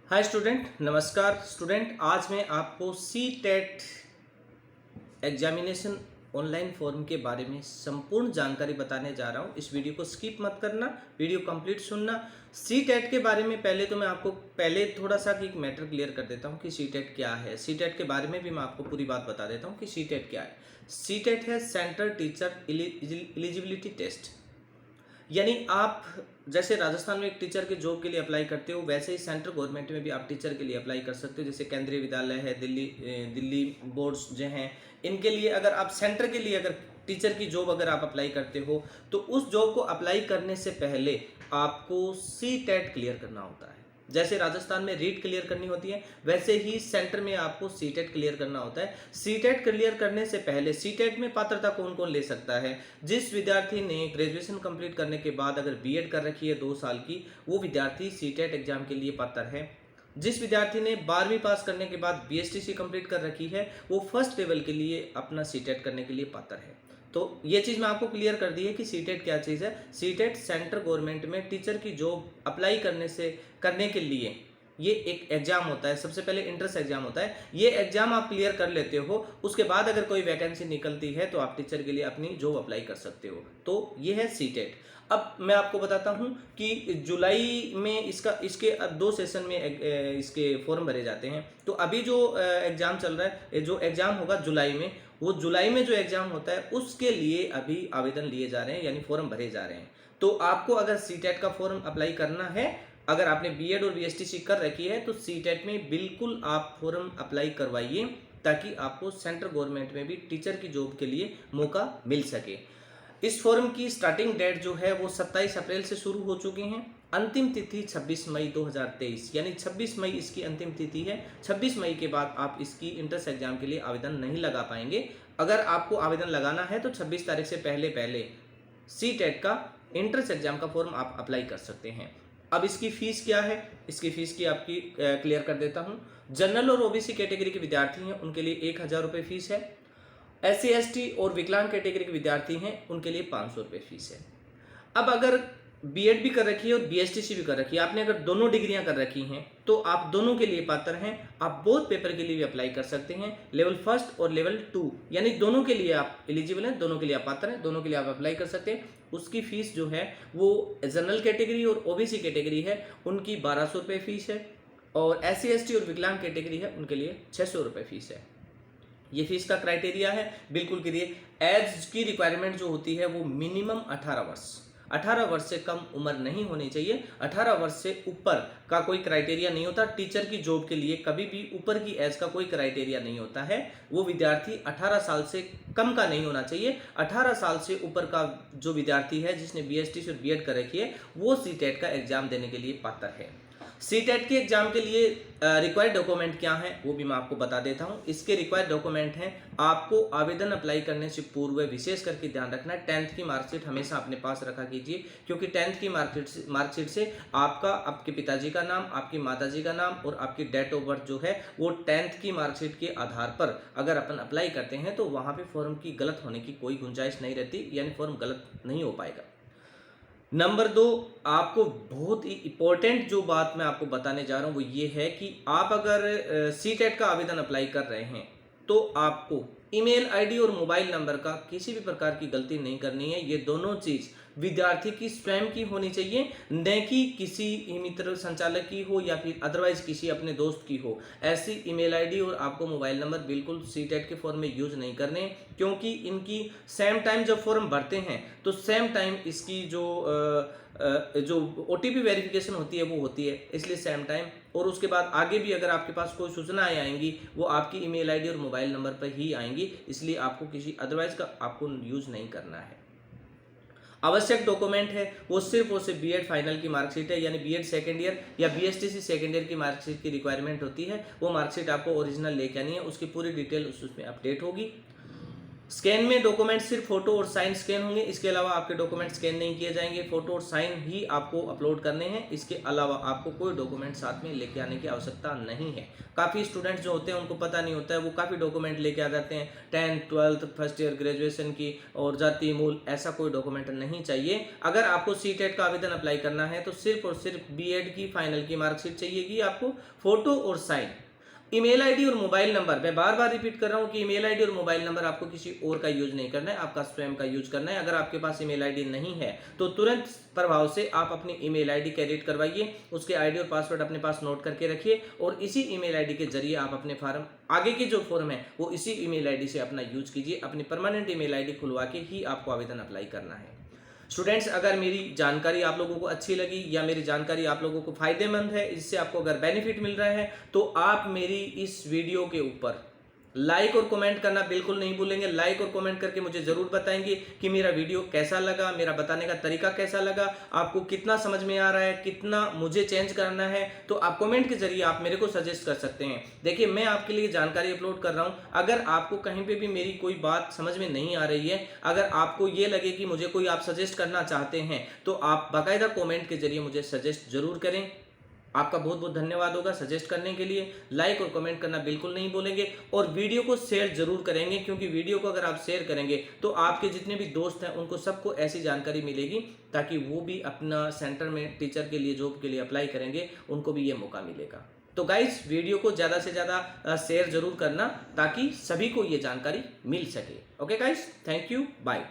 Hi student, नमस्कार student. आज मैं आपको C TET examination online form के बारे में संपूर्ण जानकारी बताने जा रहा हूँ। इस वीडियो को स्किप मत करना, वीडियो कंप्लीट सुनना। सी टेट के बारे में पहले तो मैं आपको थोड़ा सा एक मैटर क्लियर कर देता हूँ कि सी टेट क्या है। सी टेट के बारे में भी मैं आपको पूरी बात बता देता हूँ कि सी टेट क्या है। सी टेट है सेंट्रल टीचर एलिजिबिलिटी टेस्ट। यानी आप जैसे राजस्थान में एक टीचर के जॉब के लिए अप्लाई करते हो, वैसे ही सेंट्रल गवर्नमेंट में भी आप टीचर के लिए अप्लाई कर सकते हो। जैसे केंद्रीय विद्यालय है, दिल्ली बोर्ड्स जो हैं, इनके लिए अगर आप सेंटर के लिए अगर टीचर की जॉब अगर आप अप्लाई करते हो तो उस जॉब को अप्लाई करने से पहले आपको सी टेट क्लियर करना होता है। जैसे राजस्थान में रीट क्लियर करनी होती है, वैसे ही सेंटर में आपको सी टेट क्लियर करना होता है। सी टेट क्लियर करने से पहले सी टेट में पात्रता कौन कौन ले सकता है? जिस विद्यार्थी ने ग्रेजुएशन कंप्लीट करने के बाद अगर बीएड कर रखी है 2 साल की, वो विद्यार्थी सी टेट एग्जाम के लिए पात्र है। जिस विद्यार्थी ने 12वीं पास करने के बाद बीएसटीसी कंप्लीट कर रखी है, वो फर्स्ट लेवल के लिए अपना सी टेट करने के लिए पात्र है। तो ये चीज़ मैं आपको क्लियर कर दी है कि सी टेट क्या चीज़ है। सी टेट सेंट्रल गवर्नमेंट में टीचर की जॉब अप्लाई करने के लिए ये एक एग्जाम होता है। सबसे पहले इंट्रेंस एग्जाम होता है। ये एग्जाम आप क्लियर कर लेते हो, उसके बाद अगर कोई वैकेंसी निकलती है तो आप टीचर के लिए अपनी जॉब अप्लाई कर सकते हो। तो ये है सी टेट। अब मैं आपको बताता हूँ कि जुलाई में इसके अब 2 सेशन में इसके फॉर्म भरे जाते हैं। तो अभी जो एग्ज़ाम चल रहा है, जो एग्ज़ाम होगा जुलाई में, वो जुलाई में जो एग्ज़ाम होता है उसके लिए अभी आवेदन लिए जा रहे हैं, यानी फॉर्म भरे जा रहे हैं। तो आपको अगर सी टेट का फॉर्म अप्लाई करना है, अगर आपने बीएड और बीएसटीसी कर रखी है, तो सी टेट में बिल्कुल आप फॉर्म अप्लाई करवाइए, ताकि आपको सेंट्रल गवर्नमेंट में भी टीचर की जॉब के लिए मौका मिल सके। इस फॉर्म की स्टार्टिंग डेट जो है वो 27 अप्रैल से शुरू हो चुकी हैं। अंतिम तिथि 26 मई 2023, यानी 26 मई इसकी अंतिम तिथि है। 26 मई के बाद आप इसकी इंट्रेंस एग्जाम के लिए आवेदन नहीं लगा पाएंगे। अगर आपको आवेदन लगाना है तो 26 तारीख से पहले सी टेट का इंट्रेंस एग्जाम का फॉर्म आप अप्लाई कर सकते हैं। अब इसकी फीस क्या है, इसकी फीस की आपकी क्लियर कर देता हूँ। जनरल और ओबीसी कैटेगरी के विद्यार्थी हैं, उनके लिए 1000 रुपये फीस है। SC ST और विकलांग कैटेगरी के विद्यार्थी हैं, उनके लिए 500 रुपये फीस है। अब अगर बीएड भी कर रखी है और बीएसटीसी भी कर रखी है, आपने अगर दोनों डिग्रियां कर रखी हैं, तो आप दोनों के लिए पात्र हैं। आप बोथ पेपर के लिए भी अप्लाई कर सकते हैं, लेवल 1 और लेवल 2, यानी दोनों के लिए आप एलिजिबल हैं, दोनों के लिए आप पात्र हैं, दोनों के लिए आप अप्लाई कर सकते हैं। उसकी फीस जो है वो जनरल कैटेगरी और ओबीसी कैटेगरी है, उनकी 1200 रुपये फीस है, और SC ST और विकलांग कैटेगरी है, उनके लिए 600 रुपये फीस है। ये फीस का क्राइटेरिया है, बिल्कुल क्लियर। एज की रिक्वायरमेंट जो होती है वो मिनिमम 18 वर्ष, 18 वर्ष से कम उम्र नहीं होनी चाहिए। 18 वर्ष से ऊपर का कोई क्राइटेरिया नहीं होता। टीचर की जॉब के लिए कभी भी ऊपर की एज का कोई क्राइटेरिया नहीं होता है। वो विद्यार्थी 18 साल से कम का नहीं होना चाहिए। 18 साल से ऊपर का जो विद्यार्थी है, जिसने बीएसटी और बीएड कर रखी है, वो सी टेट का एग्जाम देने के लिए पात्र है। सी टेट के एग्जाम के लिए रिक्वायर्ड डॉक्यूमेंट क्या है वो भी मैं आपको बता देता हूं। इसके रिक्वायर्ड डॉक्यूमेंट हैं, आपको आवेदन अप्लाई करने से पूर्व विशेष करके ध्यान रखना है 10th की मार्कशीट हमेशा अपने पास रखा कीजिए, क्योंकि 10th की मार्कशीट से आपके पिताजी का नाम, आपकी माताजी का नाम और आपकी डेट ऑफ बर्थ जो है वो 10th की मार्कशीट के आधार पर अगर अपन अप्लाई करते हैं तो वहाँ पर फॉर्म की गलत होने की कोई गुंजाइश नहीं रहती, यानी फॉर्म गलत नहीं हो पाएगा। नंबर 2, आपको बहुत ही इंपॉर्टेंट जो बात मैं आपको बताने जा रहा हूँ वो ये है कि आप अगर सी टेट का आवेदन अप्लाई कर रहे हैं तो आपको ईमेल आईडी और मोबाइल नंबर का किसी भी प्रकार की गलती नहीं करनी है। ये दोनों चीज़ विद्यार्थी की स्वयं की होनी चाहिए, न कि किसी मित्र संचालक की हो या फिर अदरवाइज किसी अपने दोस्त की हो। ऐसी ईमेल आईडी और आपको मोबाइल नंबर बिल्कुल सी टेट के फॉर्म में यूज नहीं करने, क्योंकि इनकी सेम टाइम जब फॉर्म भरते हैं तो सेम टाइम इसकी जो OTP वेरिफिकेशन होती है वो होती है, इसलिए सेम टाइम। और उसके बाद आगे भी अगर आपके पास कोई सूचनाएं आएंगी वो आपकी ईमेल आईडी और मोबाइल नंबर पर ही आएंगी, इसलिए आपको किसी अदरवाइज का आपको यूज नहीं करना है। आवश्यक डॉक्यूमेंट है वो सिर्फ और सिर्फ बीएड फाइनल की मार्कशीट है, यानी बीएड सेकेंड ईयर या बीएसटीसी सेकेंड ईयर की मार्कशीट की रिक्वायरमेंट होती है। वो मार्कशीट आपको ओरिजिनल लेके आनी है, उसकी पूरी डिटेल उसमें अपडेट होगी। स्कैन में डॉक्यूमेंट सिर्फ फोटो और साइन स्कैन होंगे, इसके अलावा आपके डॉक्यूमेंट स्कैन नहीं किए जाएंगे, फोटो और साइन ही आपको अपलोड करने हैं। इसके अलावा आपको कोई डॉक्यूमेंट साथ में लेके आने की आवश्यकता नहीं है। काफ़ी स्टूडेंट्स जो होते हैं उनको पता नहीं होता है, वो काफ़ी डॉक्यूमेंट लेके आ जाते हैं, 10th 12th first year graduation की और जाति मूल, ऐसा कोई डॉक्यूमेंट नहीं चाहिए। अगर आपको सीटेट का आवेदन अप्लाई करना है तो सिर्फ और सिर्फ बीएड की फाइनल की मार्कशीट चाहिएगी आपको, फोटो और साइन। ईमेल आईडी और मोबाइल नंबर, मैं बार बार रिपीट कर रहा हूं कि ईमेल आईडी और मोबाइल नंबर आपको किसी और का यूज नहीं करना है, आपका स्वयं का यूज करना है। अगर आपके पास ईमेल आईडी नहीं है तो तुरंत प्रभाव से आप अपनी ईमेल आईडी क्रिएट करवाइए, उसके आईडी और पासवर्ड अपने पास नोट करके रखिए और इसी ईमेल आईडी के जरिए आप अपने फॉर्म, आगे के जो फॉर्म है वो इसी ईमेल आईडी से अपना यूज कीजिए। अपनी परमानेंट ईमेल आईडी खुलवा के ही आपको आवेदन अप्लाई करना है। स्टूडेंट्स, अगर मेरी जानकारी आप लोगों को अच्छी लगी या मेरी जानकारी आप लोगों को फायदेमंद है, इससे आपको अगर बेनिफिट मिल रहा है तो आप मेरी इस वीडियो के ऊपर लाइक और कमेंट करना बिल्कुल नहीं भूलेंगे। लाइक और कमेंट करके मुझे जरूर बताएंगे कि मेरा वीडियो कैसा लगा, मेरा बताने का तरीका कैसा लगा, आपको कितना समझ में आ रहा है, कितना मुझे चेंज करना है। तो आप कमेंट के जरिए आप मेरे को सजेस्ट कर सकते हैं। देखिए, मैं आपके लिए जानकारी अपलोड कर रहा हूं, अगर आपको कहीं पे भी मेरी कोई बात समझ में नहीं आ रही है, अगर आपको ये लगे कि मुझे कोई आप सजेस्ट करना चाहते हैं तो आप बाकायदा कमेंट के जरिए मुझे सजेस्ट जरूर करें। आपका बहुत बहुत धन्यवाद होगा सजेस्ट करने के लिए। लाइक और कमेंट करना बिल्कुल नहीं भूलेंगे और वीडियो को शेयर जरूर करेंगे, क्योंकि वीडियो को अगर आप शेयर करेंगे तो आपके जितने भी दोस्त हैं उनको सबको ऐसी जानकारी मिलेगी, ताकि वो भी अपना सेंटर में टीचर के लिए, जॉब के लिए अप्लाई करेंगे, उनको भी ये मौका मिलेगा। तो गाइज, वीडियो को ज़्यादा से ज़्यादा शेयर जरूर करना ताकि सभी को ये जानकारी मिल सके। Okay guys, thank you, bye.